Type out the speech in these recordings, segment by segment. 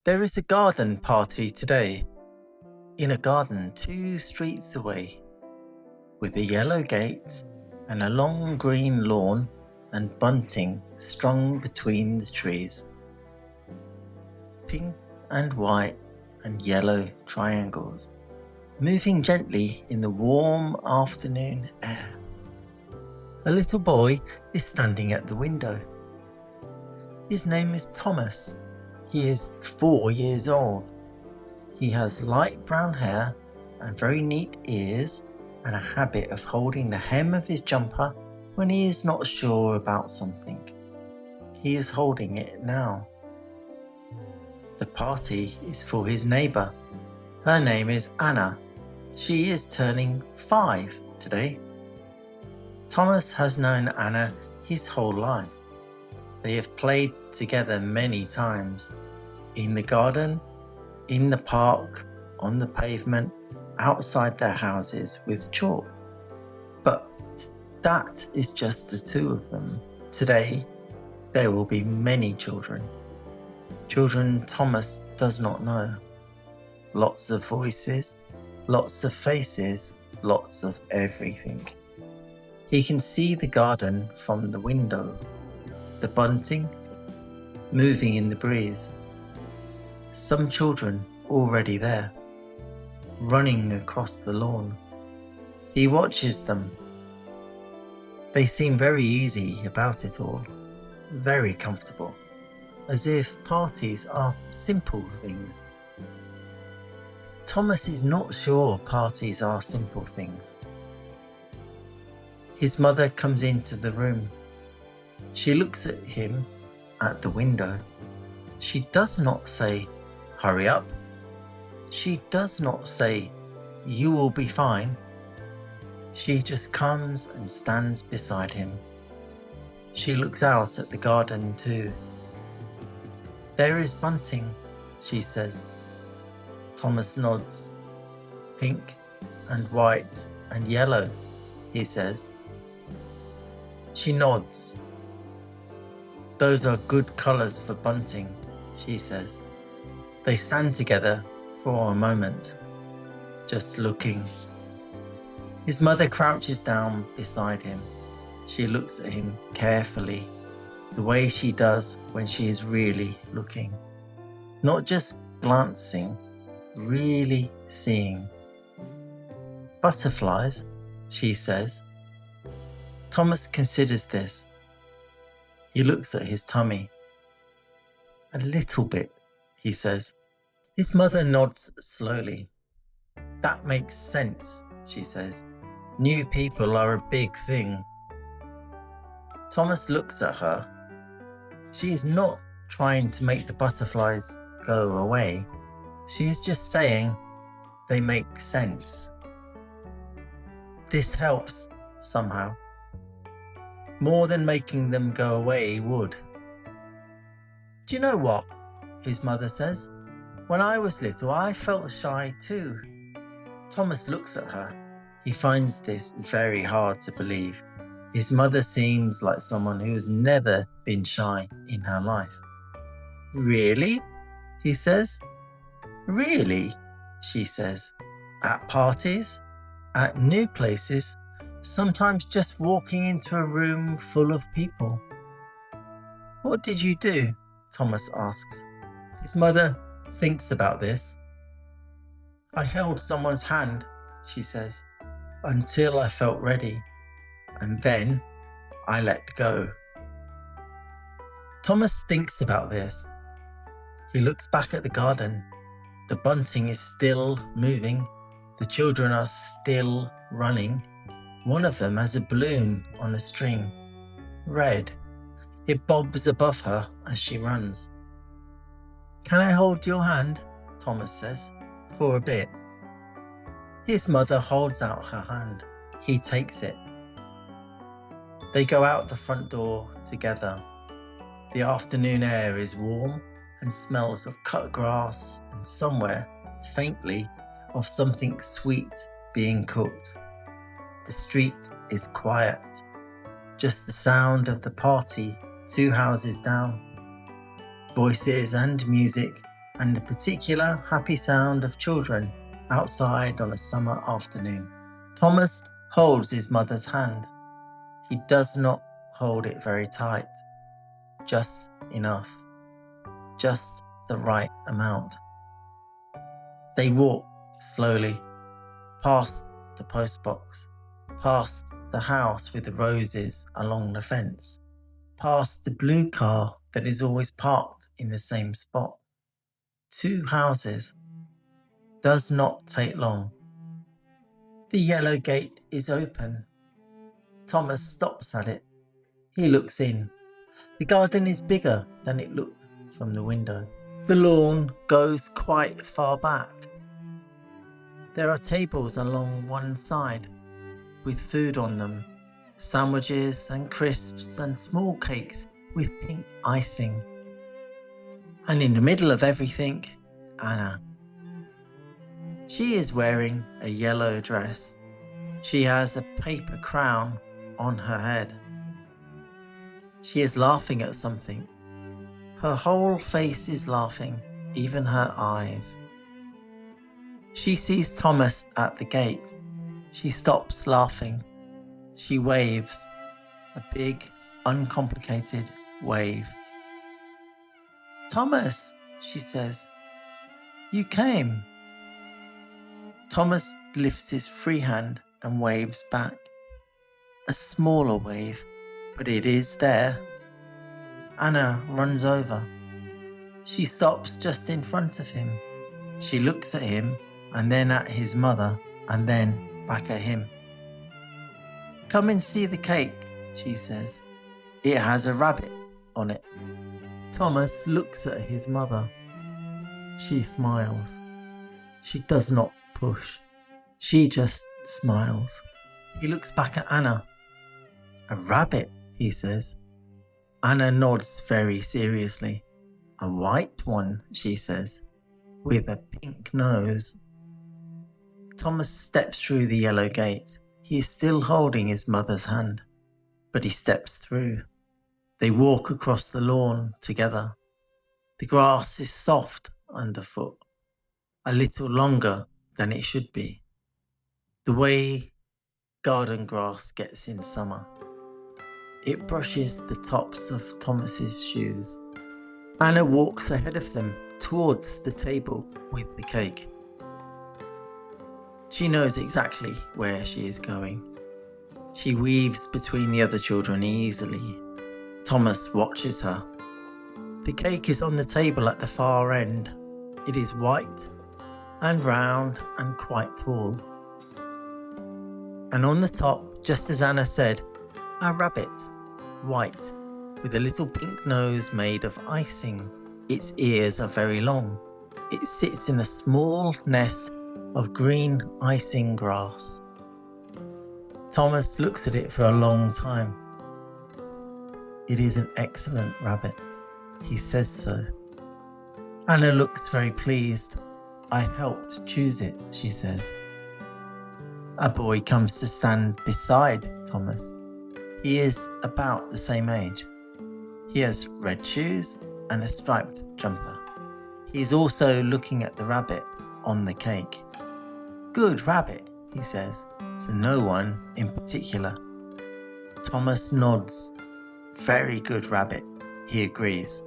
There is a garden party today, in a garden 2 streets away, with a yellow gate and a long green lawn and bunting strung between the trees. Pink and white and yellow triangles, moving gently in the warm afternoon air. A little boy is standing at the window. His name is Thomas. He is 4 years old. He has light brown hair and very neat ears and a habit of holding the hem of his jumper when he is not sure about something. He is holding it now. The party is for his neighbour. Her name is Anna. She is turning 5 today. Thomas has known Anna his whole life. They have played together many times, in the garden, in the park, on the pavement, outside their houses with chalk. But that is just the 2 of them. Today, there will be many children. Children Thomas does not know. Lots of voices, lots of faces, lots of everything. He can see the garden from the window, the bunting moving in the breeze. Some children already there, running across the lawn. He watches them. They seem very easy about it all, very comfortable, as if parties are simple things. Thomas is not sure parties are simple things. His mother comes into the room. She looks at him at the window. She does not say, "Hurry up." She does not say, "You will be fine." She just comes and stands beside him. She looks out at the garden too. "There is bunting," she says. Thomas nods. "Pink and white and yellow," he says. She nods. "Those are good colours for bunting," she says. They stand together for a moment, just looking. His mother crouches down beside him. She looks at him carefully, the way she does when she is really looking. Not just glancing, really seeing. "Butterflies," she says. Thomas considers this. He looks at his tummy. "A little bit," he says. His mother nods slowly. "That makes sense," she says. "New people are a big thing." Thomas looks at her. She is not trying to make the butterflies go away. She is just saying they make sense. This helps somehow. More than making them go away would. "Do you know what?" his mother says. "When I was little, I felt shy too." Thomas looks at her. He finds this very hard to believe. His mother seems like someone who has never been shy in her life. "Really?" he says. "Really?" she says. "At parties? At new places? Sometimes just walking into a room full of people?" "What did you do?" Thomas asks. His mother thinks about this. "I held someone's hand," she says, "until I felt ready, and then I let go." Thomas thinks about this. He looks back at the garden. The bunting is still moving. The children are still running. One of them has a balloon on a string, red. It bobs above her as she runs. "Can I hold your hand?" Thomas says, "for a bit." His mother holds out her hand. He takes it. They go out the front door together. The afternoon air is warm and smells of cut grass and somewhere, faintly, of something sweet being cooked. The street is quiet, just the sound of the party 2 houses down. Voices and music and the particular happy sound of children outside on a summer afternoon. Thomas holds his mother's hand. He does not hold it very tight, just enough, just the right amount. They walk slowly past the postbox, past the house with the roses along the fence, past the blue car that is always parked in the same spot. 2 houses. Does not take long. The yellow gate is open. Thomas stops at it. He looks in. The garden is bigger than it looked from the window. The lawn goes quite far back. There are tables along one side with food on them, sandwiches and crisps and small cakes with pink icing. And in the middle of everything, Anna. She is wearing a yellow dress. She has a paper crown on her head. She is laughing at something. Her whole face is laughing, even her eyes. She sees Thomas at the gate. She stops laughing. She waves, a big, uncomplicated wave. Thomas, she says, you came. Thomas lifts his free hand and waves back. A smaller wave, but it is there. Anna runs over. She stops just in front of him. She looks at him and then at his mother and then back at him. Come and see the cake, she says. It has a rabbit on it. Thomas looks at his mother. She smiles. She does not push. She just smiles. He looks back at Anna. A rabbit, he says. Anna nods very seriously. A white one, she says, with a pink nose. Thomas steps through the yellow gate. He is still holding his mother's hand, but he steps through. They walk across the lawn together. The grass is soft underfoot, a little longer than it should be. The way garden grass gets in summer. It brushes the tops of Thomas's shoes. Anna walks ahead of them towards the table with the cake. She knows exactly where she is going. She weaves between the other children easily. Thomas watches her. The cake is on the table at the far end. It is white and round and quite tall. And on the top, just as Anna said, a rabbit, white, with a little pink nose made of icing. Its ears are very long. It sits in a small nest of green icing grass. Thomas looks at it for a long time. It is an excellent rabbit. He says so. Anna looks very pleased. I helped choose it, she says. A boy comes to stand beside Thomas. He is about the same age. He has red shoes and a striped jumper. He is also looking at the rabbit on the cake. Good rabbit, he says, to no one in particular. Thomas nods. Very good rabbit, he agrees.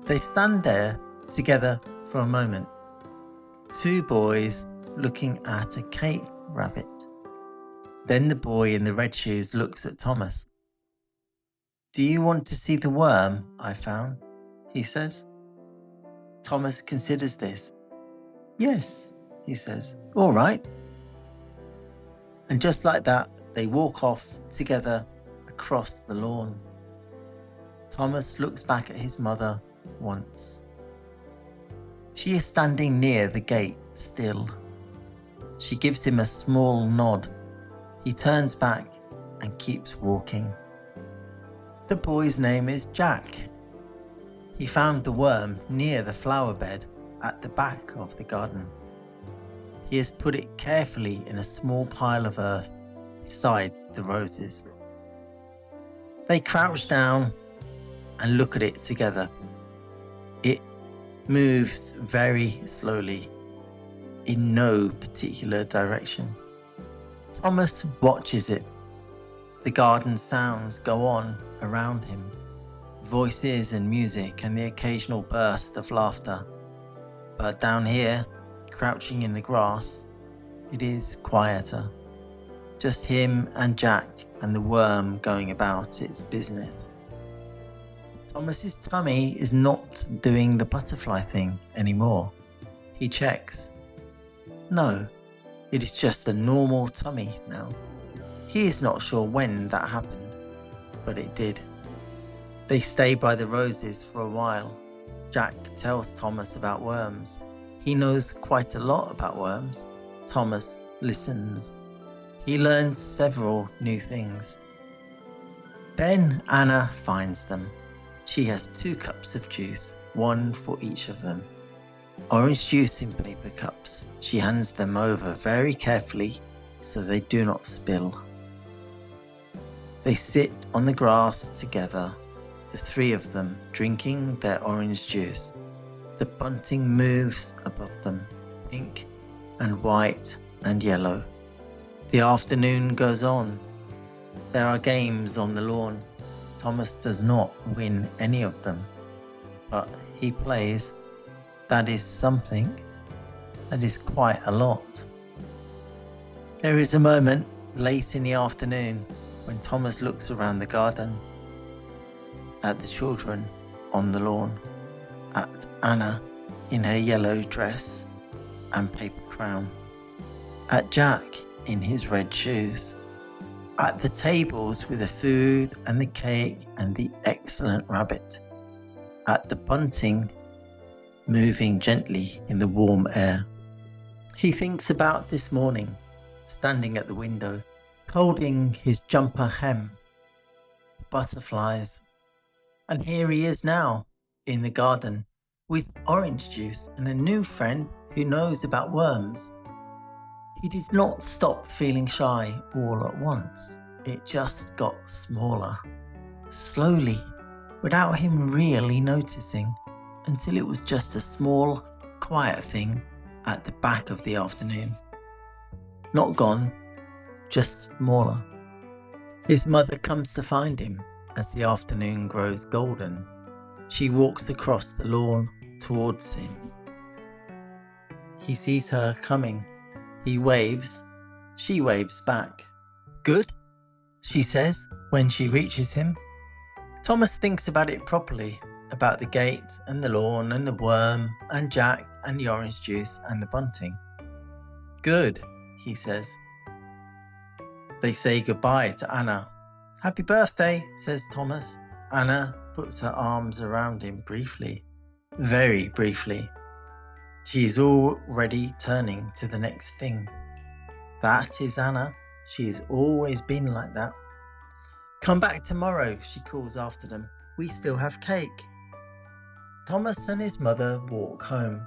They stand there together for a moment. 2 boys looking at a cake rabbit. Then the boy in the red shoes looks at Thomas. Do you want to see the worm I found? He says. Thomas considers this. Yes, he says. All right. And just like that, they walk off together across the lawn. Thomas looks back at his mother once. She is standing near the gate still. She gives him a small nod. He turns back and keeps walking. The boy's name is Jack. He found the worm near the flower bed at the back of the garden. He has put it carefully in a small pile of earth beside the roses. They crouch down and look at it together. It moves very slowly, in no particular direction. Thomas watches it. The garden sounds go on around him, voices and music and the occasional burst of laughter. But down here, crouching in the grass, it is quieter. Just him and Jack and the worm going about its business. Thomas's tummy is not doing the butterfly thing anymore. He checks. No, it is just a normal tummy now. He is not sure when that happened, but it did. They stay by the roses for a while. Jack tells Thomas about worms. He knows quite a lot about worms. Thomas listens. He learns several new things. Then Anna finds them. She has 2 cups of juice, one for each of them. Orange juice in paper cups. She hands them over very carefully so they do not spill. They sit on the grass together, the 3 of them drinking their orange juice. The bunting moves above them, pink and white and yellow. The afternoon goes on. There are games on the lawn. Thomas does not win any of them, but he plays. That is something. That is quite a lot. There is a moment late in the afternoon when Thomas looks around the garden, at the children on the lawn, at Anna in her yellow dress and paper crown, at Jack in his red shoes, at the tables with the food and the cake and the excellent rabbit, at the bunting moving gently in the warm air. He thinks about this morning, standing at the window, holding his jumper hem, the butterflies, and here he is now, in the garden, with orange juice and a new friend who knows about worms. He did not stop feeling shy all at once. It just got smaller, slowly, without him really noticing, until it was just a small, quiet thing at the back of the afternoon. Not gone, just smaller. His mother comes to find him as the afternoon grows golden. She walks across the lawn towards him. He sees her coming. He waves. She waves back. Good, she says when she reaches him. Thomas thinks about it properly, about the gate and the lawn and the worm and Jack and the orange juice and the bunting. Good, he says. They say goodbye to Anna. Happy birthday, says Thomas. Anna puts her arms around him briefly, very briefly. She is already turning to the next thing. That is Anna. She has always been like that. Come back tomorrow, she calls after them. We still have cake. Thomas and his mother walk home.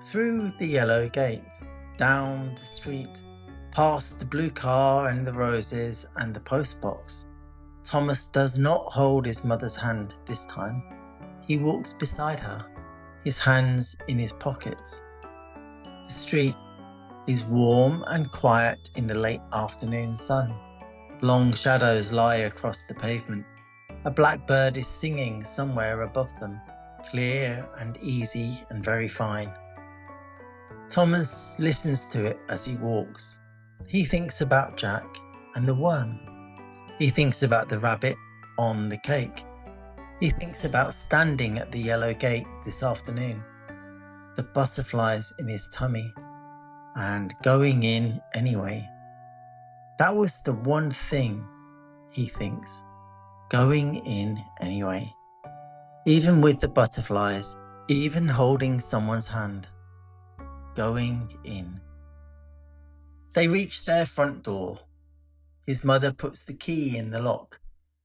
Through the yellow gate, down the street, past the blue car and the roses and the postbox. Thomas does not hold his mother's hand this time. He walks beside her, his hands in his pockets. The street is warm and quiet in the late afternoon sun. Long shadows lie across the pavement. A blackbird is singing somewhere above them, clear and easy and very fine. Thomas listens to it as he walks. He thinks about Jack and the worm. He thinks about the rabbit on the cake. He thinks about standing at the yellow gate this afternoon, the butterflies in his tummy, and going in anyway. That was the one thing, he thinks, going in anyway. Even with the butterflies, even holding someone's hand. Going in. They reach their front door. His mother puts the key in the lock.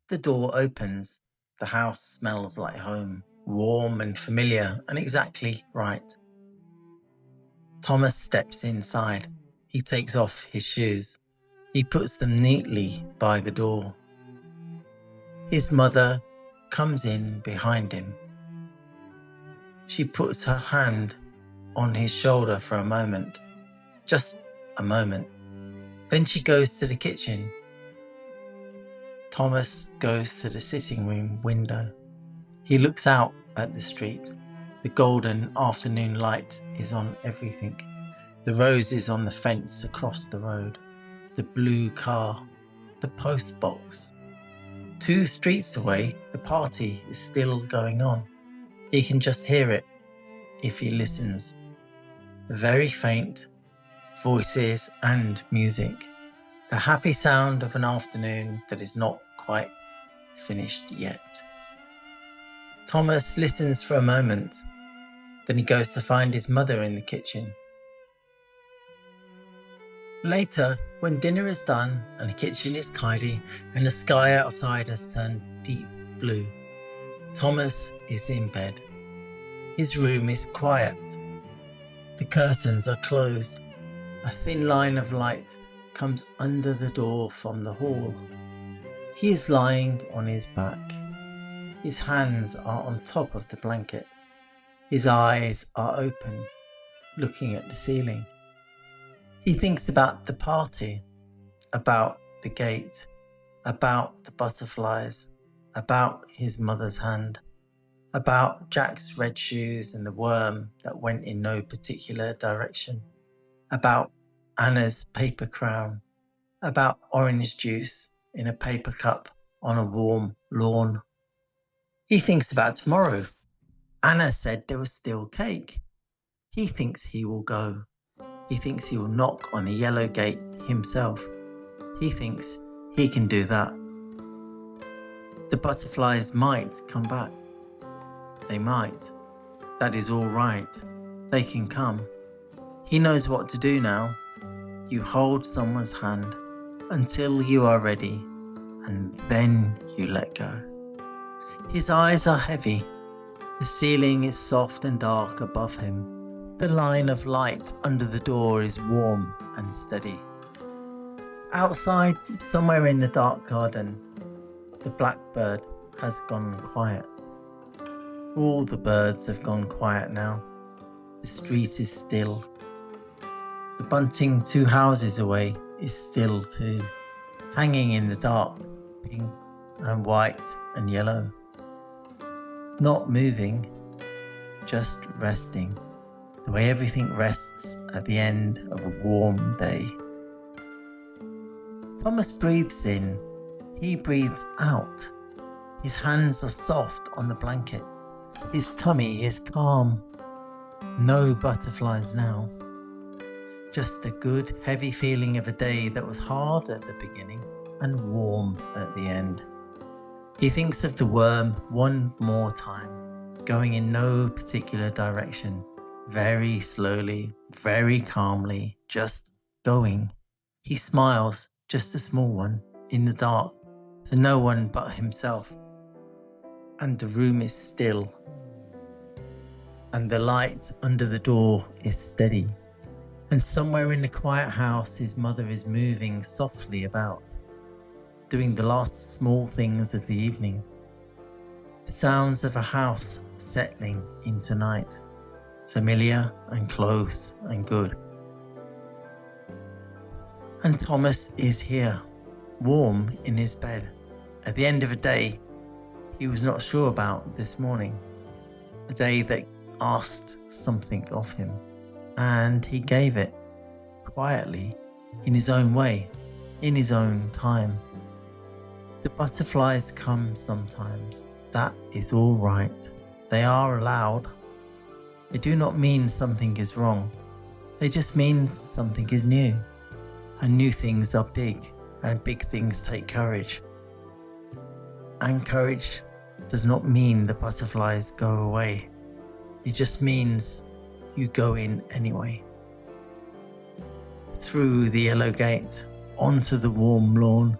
The door opens. The house smells like home, warm and familiar and exactly right. Thomas steps inside. He takes off his shoes. He puts them neatly by the door. His mother comes in behind him. She puts her hand on his shoulder for a moment. Just a moment. Then she goes to the kitchen. Thomas goes to the sitting room window. He looks out at the street. The golden afternoon light is on everything. The roses on the fence across the road. The blue car. The post box. 2 streets away, the party is still going on. He can just hear it if he listens. Very faint voices and music. The happy sound of an afternoon that is not quite finished yet. Thomas listens for a moment. Then he goes to find his mother in the kitchen. Later, when dinner is done and the kitchen is tidy and the sky outside has turned deep blue, Thomas is in bed. His room is quiet. The curtains are closed. A thin line of light comes under the door from the hall. He is lying on his back. His hands are on top of the blanket. His eyes are open, looking at the ceiling. He thinks about the party, about the gate, about the butterflies, about his mother's hand, about Jack's red shoes and the worm that went in no particular direction, about Anna's paper crown, about orange juice in a paper cup on a warm lawn. He thinks about tomorrow. Anna said there was still cake. He thinks he will go. He thinks he will knock on the yellow gate himself. He thinks he can do that. The butterflies might come back. They might. That is all right. They can come. He knows what to do now. You hold someone's hand until you are ready, and then you let go. His eyes are heavy. The ceiling is soft and dark above him. The line of light under the door is warm and steady. Outside, somewhere in the dark garden, the blackbird has gone quiet. All the birds have gone quiet now. The street is still. The bunting 2 houses away is still too, hanging in the dark, pink and white and yellow. Not moving, just resting, the way everything rests at the end of a warm day. Thomas breathes in, he breathes out. His hands are soft on the blanket. His tummy is calm. No butterflies now. Just the good, heavy feeling of a day that was hard at the beginning and warm at the end. He thinks of the worm one more time, going in no particular direction, very slowly, very calmly, just going. He smiles, just a small one, in the dark, for no one but himself. And the room is still. And the light under the door is steady. And somewhere in the quiet house, his mother is moving softly about, doing the last small things of the evening. The sounds of a house settling into night, familiar and close and good. And Thomas is here, warm in his bed, at the end of a day he was not sure about this morning, a day that asked something of him, and he gave it, quietly, in his own way, in his own time. The butterflies come sometimes. That is all right. They are allowed. They do not mean something is wrong. They just mean something is new. And new things are big, and big things take courage. And courage does not mean the butterflies go away. It just means you go in anyway. Through the yellow gate, onto the warm lawn,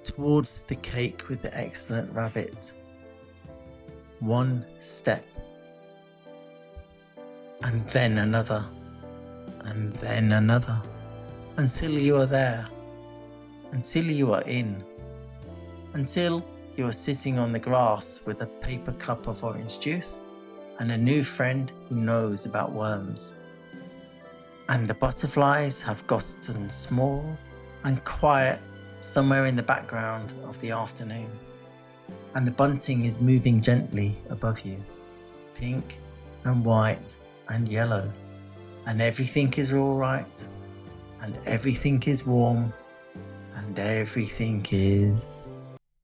towards the cake with the excellent rabbit. One step, and then another, and then another, until you are there, until you are in, until you are sitting on the grass with a paper cup of orange juice, and a new friend who knows about worms. And the butterflies have gotten small and quiet somewhere in the background of the afternoon. And the bunting is moving gently above you, pink and white and yellow. And everything is all right, and everything is warm, and everything is...